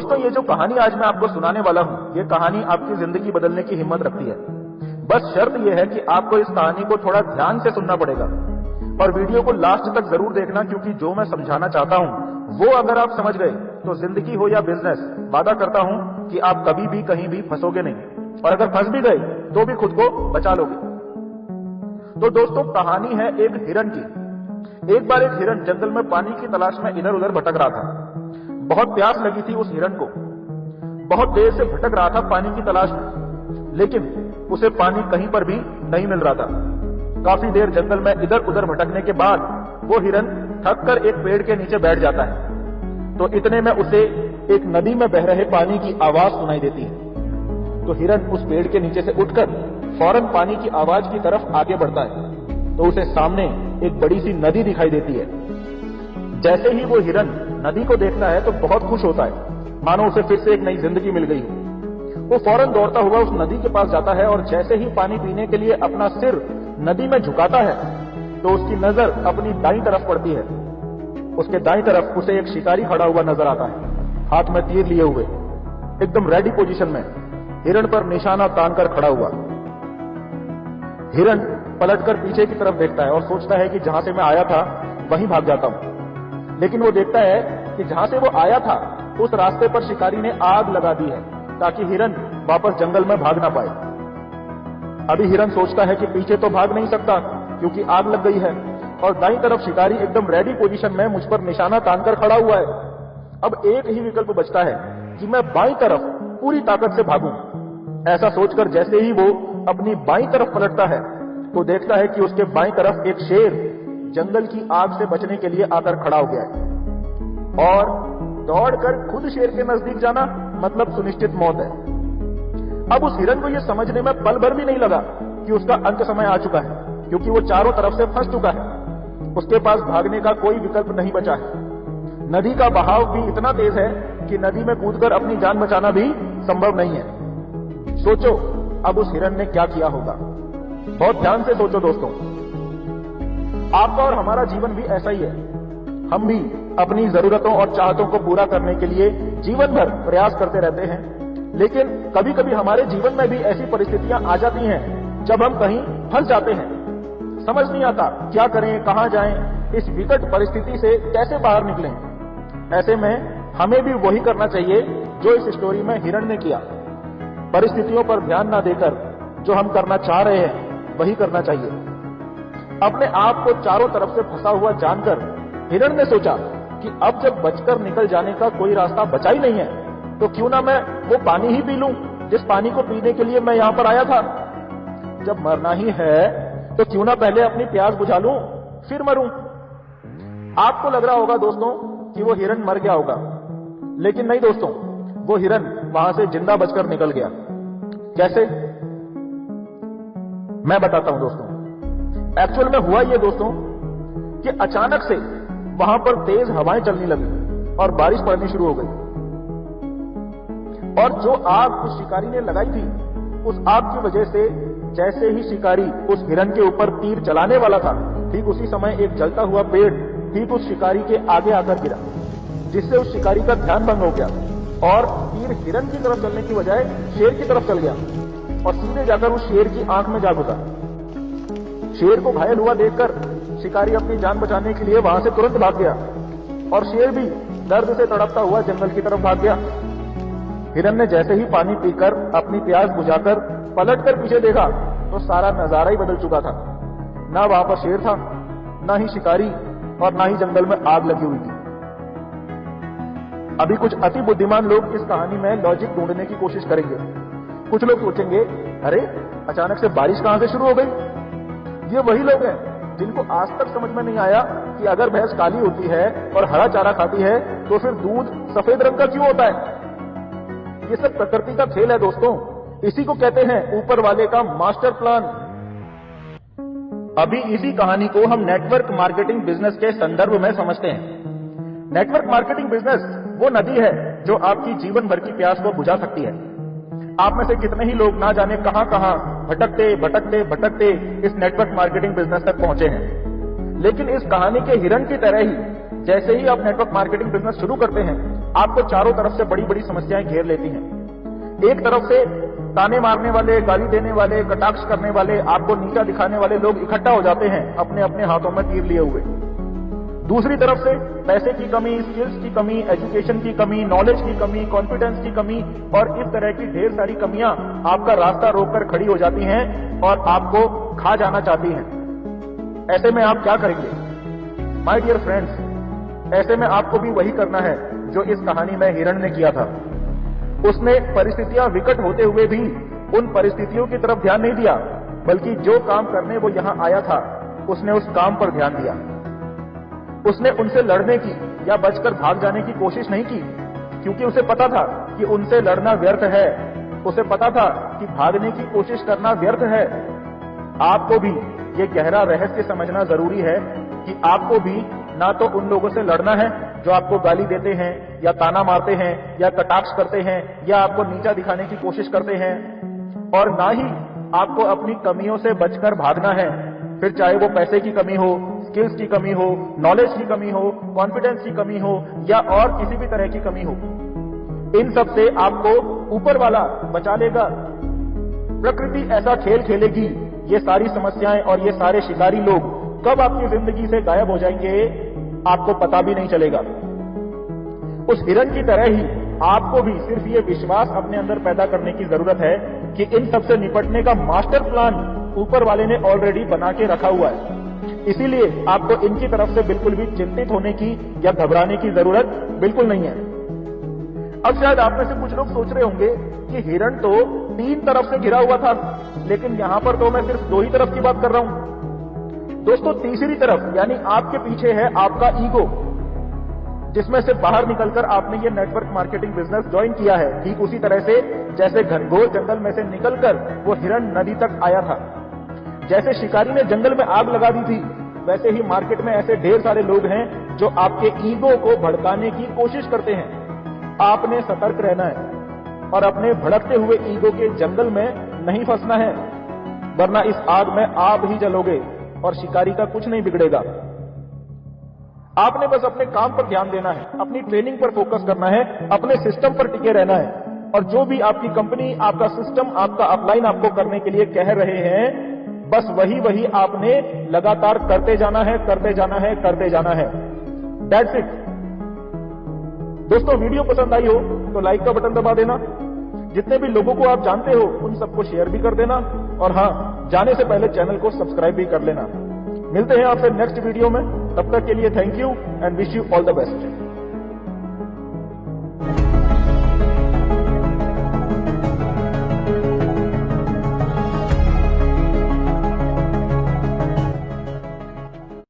दोस्तों, ये जो कहानी आज मैं आपको सुनाने वाला हूं, ये कहानी आपकी जिंदगी बदलने की हिम्मत रखती है। बस शर्त यह है कि आपको इस कहानी को थोड़ा ध्यान से सुनना पड़ेगा और वीडियो को लास्ट तक जरूर देखना, क्योंकि जो मैं समझाना चाहता हूं वो अगर आप समझ गए तो जिंदगी हो या बिजनेस, वादा करता हूं कि आप कभी भी कहीं भी फंसोगे नहीं, और अगर फंस भी गए तो भी खुद को बचा लोगे। तो दोस्तों, कहानी है एक हिरन की। एक बार एक हिरन जंगल में पानी की तलाश में इधर उधर भटक रहा था। बहुत प्यास लगी थी उस हिरन को। बहुत देर से भटक रहा था पानी की तलाश में, लेकिन उसे पानी कहीं पर भी नहीं मिल रहा था। काफी देर जंगल में इधर उधर भटकने के बाद वो हिरन थक कर एक पेड़ के नीचे बैठ जाता है। तो इतने में उसे एक नदी में बह रहे पानी की आवाज सुनाई देती है। तो हिरन उस पेड़ के नीचे से उठकर फौरन पानी की आवाज की तरफ आगे बढ़ता है। तो उसे सामने एक बड़ी सी नदी दिखाई देती है। जैसे ही वो हिरन नदी को देखता है तो बहुत खुश होता है, मानो उसे फिर से एक नई जिंदगी मिल गई हो। वो फौरन दौड़ता हुआ उस नदी के पास जाता है और जैसे ही पानी पीने के लिए अपना सिर नदी में झुकाता है तो उसकी नजर अपनी दाईं तरफ पड़ती है। उसके दाईं तरफ उसे एक शिकारी खड़ा हुआ नजर आता है, हाथ में तीर लिए हुए, एकदम रेडी पोजीशन में, हिरन पर निशाना तान कर खड़ा हुआ। हिरन पलटकर पीछे की तरफ देखता है और सोचता है कि जहां से मैं आया था वहीं भाग जाता हूं। लेकिन वो देखता है कि जहां से वो आया था उस रास्ते पर शिकारी ने आग लगा दी है, ताकि हिरन वापस जंगल में भाग ना पाए। अभी हिरन सोचता है कि पीछे तो भाग नहीं सकता क्योंकि आग लग गई है, और दाईं तरफ शिकारी एकदम रेडी पोजीशन में मुझ पर निशाना तानकर खड़ा हुआ है। अब एक ही विकल्प बचता है कि मैं बाईं तरफ पूरी ताकत से भागूं। ऐसा सोचकर जैसे ही वो अपनी बाईं तरफ पलटता है तो देखता है कि उसके बाईं तरफ एक शेर जंगल की आग से बचने के लिए आकर खड़ा हो गया है, और दौड़कर खुद शेर के नजदीक जाना मतलब सुनिश्चित मौत है। अब उस हिरन को यह समझने में पल भर भी नहीं लगा कि उसका अंत समय आ चुका है, क्योंकि वो चारों तरफ से फंस चुका है। उसके पास भागने का कोई विकल्प नहीं बचा है। नदी का बहाव भी इतना तेज है कि नदी में कूदकर अपनी जान बचाना भी संभव नहीं है। सोचो अब उस हिरन ने क्या किया होगा। बहुत ध्यान से सोचो दोस्तों। आपका और हमारा जीवन भी ऐसा ही है। हम भी अपनी जरूरतों और चाहतों को पूरा करने के लिए जीवन भर प्रयास करते रहते हैं, लेकिन कभी कभी हमारे जीवन में भी ऐसी परिस्थितियां आ जाती हैं जब हम कहीं फंस जाते हैं। समझ नहीं आता क्या करें, कहां जाएं, इस विकट परिस्थिति से कैसे बाहर निकलें। ऐसे में हमें भी वही करना चाहिए जो इस स्टोरी में हिरन ने किया। परिस्थितियों पर ध्यान ना देकर जो हम करना चाह रहे हैं वही करना चाहिए। अपने आप को चारों तरफ से फंसा हुआ जानकर हिरन ने सोचा कि अब जब बचकर निकल जाने का कोई रास्ता बचा ही नहीं है तो क्यों ना मैं वो पानी ही पी लूं जिस पानी को पीने के लिए मैं यहां पर आया था। जब मरना ही है तो क्यों ना पहले अपनी प्यास बुझा लूं फिर मरूं। आपको लग रहा होगा दोस्तों कि वो हिरन मर गया होगा, लेकिन नहीं दोस्तों, वो हिरन वहां से जिंदा बचकर निकल गया। कैसे, मैं बताता हूं दोस्तों। एक्चुअल में हुआ ये दोस्तों कि अचानक से वहां पर तेज हवाएं चलने लगी और बारिश पड़नी शुरू हो गई, और जो आग उस शिकारी ने लगाई थी उस आग की वजह से जैसे ही शिकारी उस हिरन के ऊपर तीर चलाने वाला था, ठीक उसी समय एक जलता हुआ पेड़ ठीक उस शिकारी के आगे आकर गिरा, जिससे उस शिकारी का ध्यान भंग हो गया और तीर हिरन की तरफ चलने की बजाय शेर की तरफ चल गया और सीधे जाकर उस शेर की आंख में जा घुसा। शेर को घायल हुआ देखकर शिकारी अपनी जान बचाने के लिए वहां से तुरंत भाग गया, और शेर भी दर्द से तड़पता हुआ जंगल की तरफ भाग गया। हिरन ने जैसे ही पानी पीकर अपनी प्यास बुझाकर पलटकर पीछे देखा तो सारा नजारा ही बदल चुका था। ना वहां पर शेर था, ना ही शिकारी, और ना ही जंगल में आग लगी हुई थी। अभी कुछ अति बुद्धिमान लोग इस कहानी में लॉजिक ढूंढने की कोशिश करेंगे। कुछ लोग सोचेंगे, अरे अचानक से बारिश कहां से शुरू हो गई। ये वही लोग हैं जिनको आज तक समझ में नहीं आया कि अगर भैंस काली होती है और हरा चारा खाती है तो फिर दूध सफेद रंग का क्यों होता है। ये सब प्रकृति का खेल है दोस्तों। इसी को कहते हैं ऊपर वाले का मास्टर प्लान। अभी इसी कहानी को हम नेटवर्क मार्केटिंग बिजनेस के संदर्भ में समझते हैं। नेटवर्क मार्केटिंग बिजनेस वो नदी है जो आपकी जीवन भर की प्यास को बुझा सकती है। आप में से कितने ही लोग ना जाने कहां कहां भटकते भटकते भटकते इस नेटवर्क मार्केटिंग बिजनेस तक पहुंचे हैं। लेकिन इस कहानी के हिरन की तरह ही जैसे ही आप नेटवर्क मार्केटिंग बिजनेस शुरू करते हैं आपको चारों तरफ से बड़ी बड़ी समस्याएं घेर लेती हैं। एक तरफ से ताने मारने वाले, गाली देने वाले, कटाक्ष करने वाले, आपको नीचा दिखाने वाले लोग इकट्ठा हो जाते हैं अपने अपने हाथों में तीर लिए हुए। दूसरी तरफ से पैसे की कमी, स्किल्स की कमी, एजुकेशन की कमी, नॉलेज की कमी, कॉन्फिडेंस की कमी और इस तरह की ढेर सारी कमियां आपका रास्ता रोककर खड़ी हो जाती हैं और आपको खा जाना चाहती हैं। ऐसे में आप क्या करेंगे? माय डियर फ्रेंड्स, ऐसे में आपको भी वही करना है जो इस कहानी में हिरण ने किया था। उसने परिस्थितियां विकट होते हुए भी उन परिस्थितियों की तरफ ध्यान नहीं दिया, बल्कि जो काम करने वो यहां आया था उसने उस काम पर ध्यान दिया। उसने उनसे लड़ने की या बचकर भाग जाने की कोशिश नहीं की, क्योंकि उसे पता था कि उनसे लड़ना व्यर्थ है। उसे पता था कि भागने की कोशिश करना व्यर्थ है। आपको भी ये गहरा रहस्य समझना जरूरी है कि आपको भी ना तो उन लोगों से लड़ना है जो आपको गाली देते हैं या ताना मारते हैं या कटाक्ष करते हैं या आपको नीचा दिखाने की कोशिश करते हैं, और ना ही आपको अपनी कमियों से बचकर भागना है, फिर चाहे वो पैसे की कमी हो, स्किल्स की कमी हो, नॉलेज की कमी हो, कॉन्फिडेंस की कमी हो या और किसी भी तरह की कमी हो। इन सब से आपको ऊपर वाला बचा लेगा। प्रकृति ऐसा खेल खेलेगी, ये सारी समस्याएं और ये सारे शिकारी लोग कब आपकी जिंदगी से गायब हो जाएंगे आपको पता भी नहीं चलेगा। उस हिरण की तरह ही आपको भी सिर्फ ये विश्वास अपने अंदर पैदा करने की जरूरत है कि इन सब से निपटने का मास्टर प्लान ऊपर वाले ने ऑलरेडी बना के रखा हुआ है। इसीलिए आपको इनकी तरफ से बिल्कुल भी चिंतित होने की या घबराने की जरूरत बिल्कुल नहीं है। अब शायद आप में से कुछ लोग सोच रहे होंगे कि हिरण तो 3 तरफ से घिरा हुआ था, लेकिन यहां पर तो मैं सिर्फ 2 ही तरफ की बात कर रहा हूं। दोस्तों, तीसरी तरफ यानी आपके पीछे है आपका ईगो, जिसमें से बाहर निकलकर आपने ये नेटवर्क मार्केटिंग बिजनेस ज्वाइन किया है। ठीक उसी तरह से जैसे घनघोर जंगल में से निकलकर वो हिरण नदी तक आया था। जैसे शिकारी ने जंगल में आग लगा दी थी, वैसे ही मार्केट में ऐसे ढेर सारे लोग हैं जो आपके ईगो को भड़काने की कोशिश करते हैं। आपने सतर्क रहना है और अपने भड़कते हुए ईगो के जंगल में नहीं फंसना है, वरना इस आग में आप ही जलोगे और शिकारी का कुछ नहीं बिगड़ेगा। आपने बस अपने काम पर ध्यान देना है, अपनी ट्रेनिंग पर फोकस करना है, अपने सिस्टम पर टिके रहना है, और जो भी आपकी कंपनी, आपका सिस्टम, आपका अपलाइन आपको करने के लिए कह रहे हैं, बस वही आपने लगातार करते जाना है, करते जाना है, करते जाना है। That's it. दोस्तों, वीडियो पसंद आई हो तो लाइक का बटन दबा देना। जितने भी लोगों को आप जानते हो उन सबको शेयर भी कर देना, और हां, जाने से पहले चैनल को सब्सक्राइब भी कर लेना। मिलते हैं आपसे नेक्स्ट वीडियो में। तब तक के लिए thank you and wish you all the best.